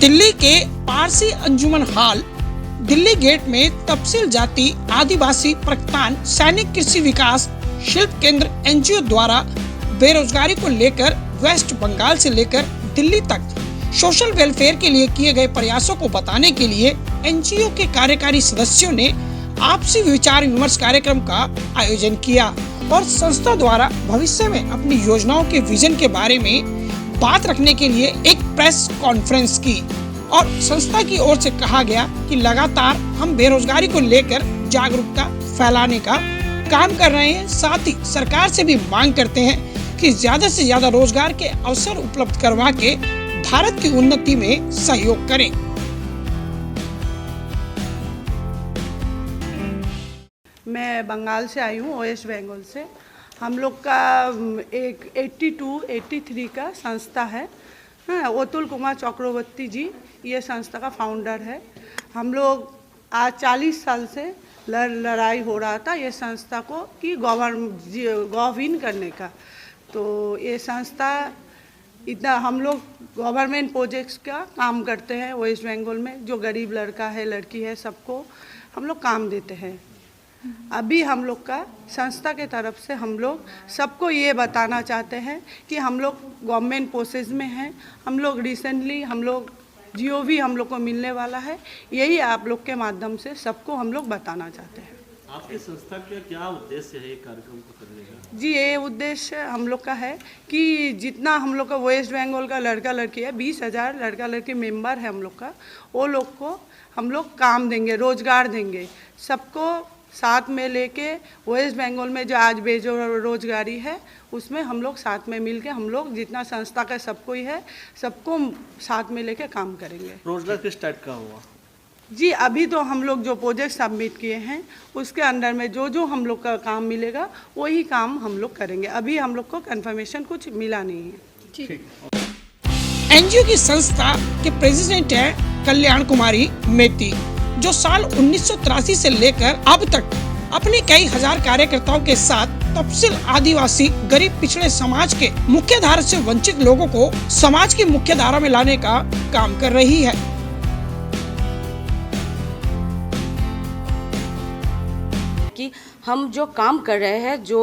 दिल्ली के पारसी अंजुमन hall Delhi gate में तपसील जाति आदिवासी प्रगतान सैनिक कृषि विकास शिल्प केंद्र एनजीओ द्वारा बेरोजगारी को लेकर वेस्ट बंगाल से लेकर दिल्ली तक सोशल वेलफेयर के लिए किए गए प्रयासों को बताने के लिए एनजीओ के कार्यकारी सदस्यों ने आपसी विचार विमर्श कार्यक्रम का आयोजन किया और संस्था द्वारा भविष्य में अपनी योजनाओं के विजन के बारे में बात रखने के लिए एक प्रेस कॉन्फ्रेंस की और संस्था की ओर से कहा गया कि लगातार हम बेरोजगारी को लेकर जागरूकता फैलाने का काम कर रहे हैं। साथ ही सरकार से भी मांग करते हैं कि ज्यादा से ज्यादा रोजगार के अवसर उपलब्ध करवा के भारत की उन्नति में सहयोग करें। मैं बंगाल से आई हूँ, वेस्ट बंगाल से। हम लोग का एक 83 का संस्था है। अतुल कुमार चक्रवर्ती जी ये संस्था का फाउंडर है। हम लोग आज 40 साल से लड़ाई हो रहा था ये संस्था को कि गवर्न करने का। तो ये संस्था इतना हम लोग गवर्नमेंट प्रोजेक्ट्स का काम करते हैं वेस्ट बंगाल में। जो गरीब लड़का है लड़की है सबको हम लोग काम देते हैं। अभी हम लोग का संस्था के तरफ से हम लोग सबको ये बताना चाहते हैं कि हम लोग गवर्नमेंट प्रोसेस में हैं। हम लोग रिसेंटली हम लोग जीओवी हम लोग को मिलने वाला है। यही आप लोग के माध्यम से सबको हम लोग बताना चाहते हैं। आपकी संस्था का क्या उद्देश्य है कार्यक्रम को करने का? जी ये उद्देश्य हम लोग का है कि जितना हम लोग का वेस्ट बंगाल का लड़का लड़की है 20,000 लड़का लड़की मेंबर है हम लोग का, वो लोग को हम लोग काम देंगे, रोजगार देंगे। सबको साथ में लेके वेस्ट बंगाल में जो आज बेरोजगारी है उसमें हम लोग साथ में मिलके हम लोग जितना संस्था का सबको ही है सबको साथ में लेके काम करेंगे। रोजगार किस टाइप का हुआ? जी अभी तो हम लोग जो प्रोजेक्ट सबमिट किए हैं उसके अंडर में जो हम लोग का काम मिलेगा वही काम हम लोग करेंगे। अभी हम लोग को कंफर्मेशन कुछ मिला नहीं है। ठीक। एनजीओ की संस्था के प्रेसिडेंट है कल्याण कुमारी मेती, जो साल 1983 से लेकर अब तक अपने कई हजार कार्यकर्ताओं के साथ तपसील आदिवासी गरीब पिछड़े समाज के मुख्य धारा से वंचित लोगों को समाज की मुख्य धारा में लाने का काम कर रही है। कि हम जो काम कर रहे हैं जो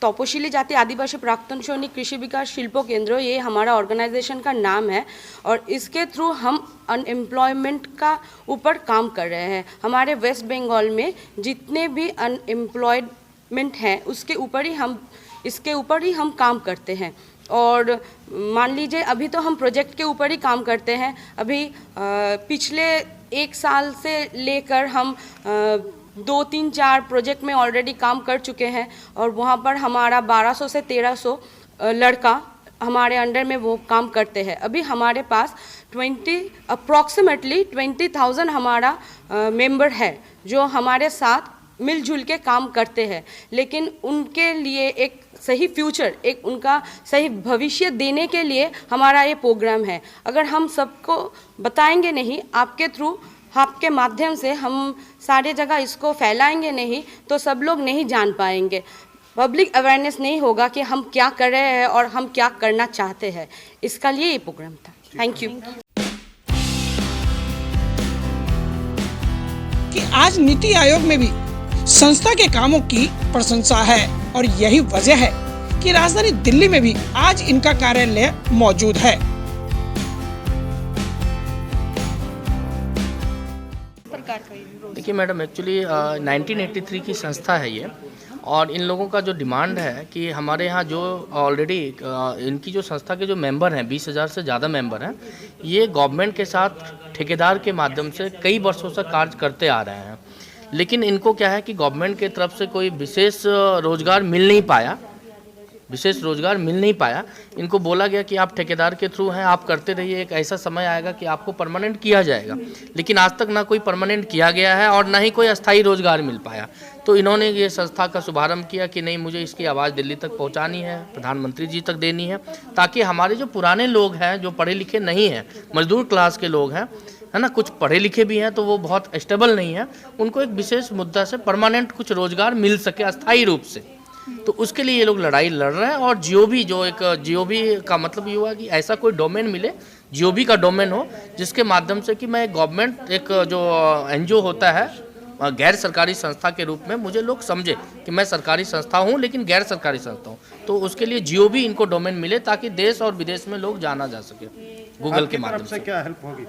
तपोशिली जाति आदिवासी प्राक्तन सैनिक कृषि विकास शिल्प केंद्र, ये हमारा ऑर्गेनाइजेशन का नाम है और इसके थ्रू हम अनएम्प्लॉयमेंट का ऊपर काम कर रहे हैं। हमारे वेस्ट बंगाल में जितने भी अनएम्प्लॉयमेंट हैं उसके ऊपर ही इसके ऊपर ही हम काम करते हैं। और मान लीजिए अभी तो हम प्रोजेक्ट के ऊपर ही काम करते हैं। अभी पिछले 1 साल से लेकर हम 2, 3, 4 प्रोजेक्ट में ऑलरेडी काम कर चुके हैं और वहाँ पर हमारा 1200 से 1300 लड़का हमारे अंडर में वो काम करते हैं। अभी हमारे पास अप्रॉक्सीमेटली 20,000 हमारा मेंबर है जो हमारे साथ मिलजुल के काम करते हैं। लेकिन उनके लिए एक सही फ्यूचर, एक उनका सही भविष्य देने के लिए हमारा ये प्रोग्राम है। अगर हम सबको बताएंगे नहीं, आपके थ्रू आपके माध्यम से हम सारे जगह इसको फैलाएंगे नहीं तो सब लोग नहीं जान पाएंगे। पब्लिक अवेयरनेस नहीं होगा कि हम क्या कर रहे हैं और हम क्या करना चाहते हैं। इसका लिए ये प्रोग्राम था। Thank you. कि आज नीति आयोग में भी संस्था के कामों की प्रशंसा है और यही वजह है कि राजधानी दिल्ली में भी आज इनका कार्यालय मौजूद है। देखिए मैडम, एक्चुअली 1983 की संस्था है ये और इन लोगों का जो डिमांड है कि हमारे यहाँ जो ऑलरेडी इनकी जो संस्था के जो मेंबर हैं 20,000 से ज़्यादा मेंबर हैं, ये गवर्नमेंट के साथ ठेकेदार के माध्यम से कई वर्षों से कार्य करते आ रहे हैं। लेकिन इनको क्या है कि गवर्नमेंट के तरफ से कोई विशेष रोजगार मिल नहीं पाया। इनको बोला गया कि आप ठेकेदार के थ्रू हैं, आप करते रहिए, एक ऐसा समय आएगा कि आपको परमानेंट किया जाएगा। लेकिन आज तक ना कोई परमानेंट किया गया है और ना ही कोई अस्थायी रोजगार मिल पाया। तो इन्होंने ये संस्था का शुभारंभ किया कि नहीं, मुझे इसकी आवाज़ दिल्ली तक पहुंचानी है, प्रधानमंत्री जी तक देनी है, ताकि हमारे जो पुराने लोग हैं, जो पढ़े लिखे नहीं हैं, मजदूर क्लास के लोग हैं, है ना, कुछ पढ़े लिखे भी हैं तो वो बहुत स्टेबल नहीं है, उनको एक विशेष मुद्दा से परमानेंट कुछ रोजगार मिल सके अस्थायी रूप से। तो उसके लिए ये लोग लड़ाई लड़ रहे हैं। और जीओबी का मतलब ये हुआ कि ऐसा कोई डोमेन मिले जीओबी का डोमेन हो, जिसके माध्यम से कि मैं गवर्नमेंट एक जो एनजीओ होता है गैर सरकारी संस्था के रूप में मुझे लोग समझे कि मैं सरकारी संस्था हूं लेकिन गैर सरकारी संस्था हूं। तो उसके लिए जीओबी इनको डोमेन मिले ताकि देश और विदेश में लोग जाना जा सके गूगल के माध्यम से। क्या हेल्प होगी?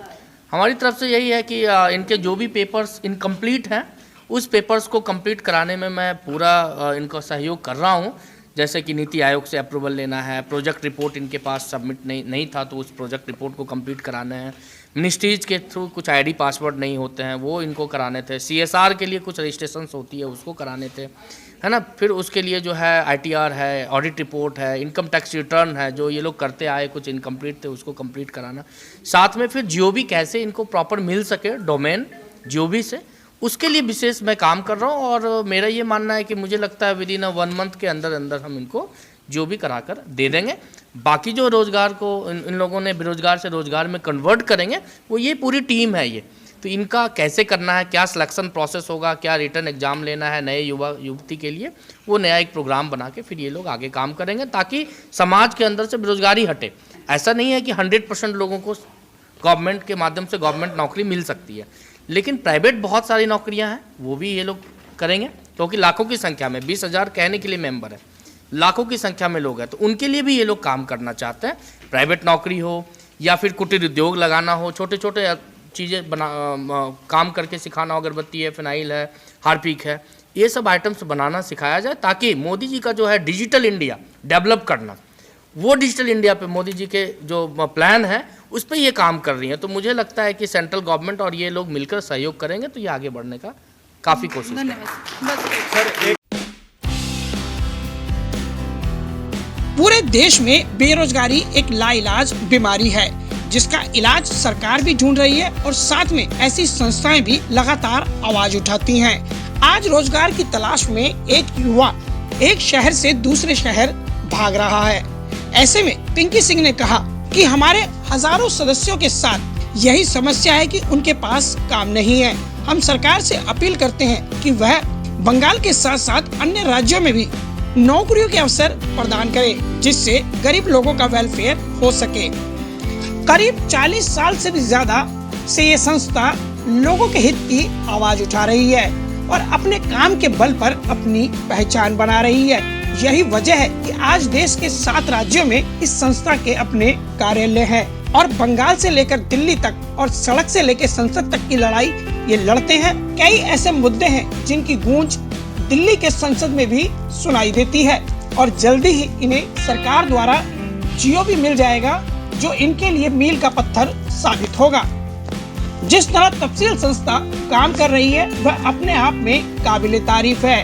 हमारी तरफ से यही है कि इनके जो भी पेपर्स इनकम्प्लीट हैं उस पेपर्स को कंप्लीट कराने में मैं पूरा इनको सहयोग कर रहा हूं। जैसे कि नीति आयोग से अप्रूवल लेना है, प्रोजेक्ट रिपोर्ट इनके पास सबमिट नहीं था तो उस प्रोजेक्ट रिपोर्ट को कंप्लीट कराना है, मिनिस्ट्रीज के थ्रू कुछ आईडी पासवर्ड नहीं होते हैं वो इनको कराने थे, सीएसआर के लिए कुछ रजिस्ट्रेशंस होती है उसको कराने थे, है ना। फिर उसके लिए जो है आईटीआर है, ऑडिट रिपोर्ट है, इनकम टैक्स रिटर्न है जो ये लोग करते आए, कुछ इनकम्प्लीट थे उसको कंप्लीट कराना। साथ में फिर जीओबी कैसे इनको प्रॉपर मिल सके डोमेन जीओबी से, उसके लिए विशेष मैं काम कर रहा हूँ। और मेरा ये मानना है कि मुझे लगता है विदिन 1 मंथ के अंदर अंदर हम इनको जो भी करा कर दे देंगे। बाकी जो रोज़गार को इन लोगों ने बेरोजगार से रोज़गार में कन्वर्ट करेंगे वो ये पूरी टीम है। ये तो इनका कैसे करना है, क्या सिलेक्शन प्रोसेस होगा, क्या रिटर्न एग्जाम लेना है नए युवा युवती के लिए, वो नया एक प्रोग्राम बना के फिर ये लोग आगे काम करेंगे ताकि समाज के अंदर से बेरोजगारी हटे। ऐसा नहीं है कि 100% लोगों को गवर्नमेंट के माध्यम से गवर्नमेंट नौकरी मिल सकती है, लेकिन प्राइवेट बहुत सारी नौकरियां हैं वो भी ये लोग करेंगे क्योंकि लाखों की संख्या में 20,000 कहने के लिए मेंबर है, लाखों की संख्या में लोग हैं तो उनके लिए भी ये लोग काम करना चाहते हैं। प्राइवेट नौकरी हो या फिर कुटीर उद्योग लगाना हो, छोटे छोटे चीज़ें काम करके सिखाना हो, अगरबत्ती है, फिनाइल है, हार्पिक है, ये सब आइटम्स बनाना सिखाया जाए ताकि मोदी जी का जो है डिजिटल इंडिया डेवलप करना, वो डिजिटल इंडिया पे मोदी जी के जो प्लान है उस पर ये काम कर रही हैं। तो मुझे लगता है कि सेंट्रल गवर्नमेंट और ये लोग मिलकर सहयोग करेंगे तो ये आगे बढ़ने का काफ़ी कोशिश करेंगे। पूरे देश में बेरोजगारी एक लाइलाज बीमारी है जिसका इलाज सरकार भी ढूंढ रही है और साथ में ऐसी संस्थाएं भी लगातार आवाज उठाती हैं। आज रोजगार की तलाश में एक युवा एक शहर से दूसरे शहर भाग रहा है। ऐसे में पिंकी सिंह ने कहा कि हमारे हजारों सदस्यों के साथ यही समस्या है कि उनके पास काम नहीं है। हम सरकार से अपील करते हैं कि वह बंगाल के साथ साथ अन्य राज्यों में भी नौकरियों के अवसर प्रदान करे जिससे गरीब लोगों का वेलफेयर हो सके। करीब 40 साल से भी ज्यादा से ये संस्था लोगों के हित की आवाज उठा रही है और अपने काम के बल पर अपनी पहचान बना रही है। यही वजह है कि आज देश के 7 राज्यों में इस संस्था के अपने कार्यालय हैं और बंगाल से लेकर दिल्ली तक और सड़क से लेकर संसद तक की लड़ाई ये लड़ते हैं। कई ऐसे मुद्दे हैं जिनकी गूंज दिल्ली के संसद में भी सुनाई देती है और जल्दी ही इन्हें सरकार द्वारा जीओबी मिल जाएगा जो इनके लिए मील का पत्थर साबित होगा। जिस तरह तफसील संस्था काम कर रही है वह अपने आप में काबिले तारीफ है।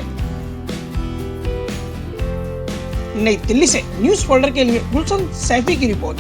नई दिल्ली से न्यूज फोल्डर के लिए गुलशन सैफी की रिपोर्ट।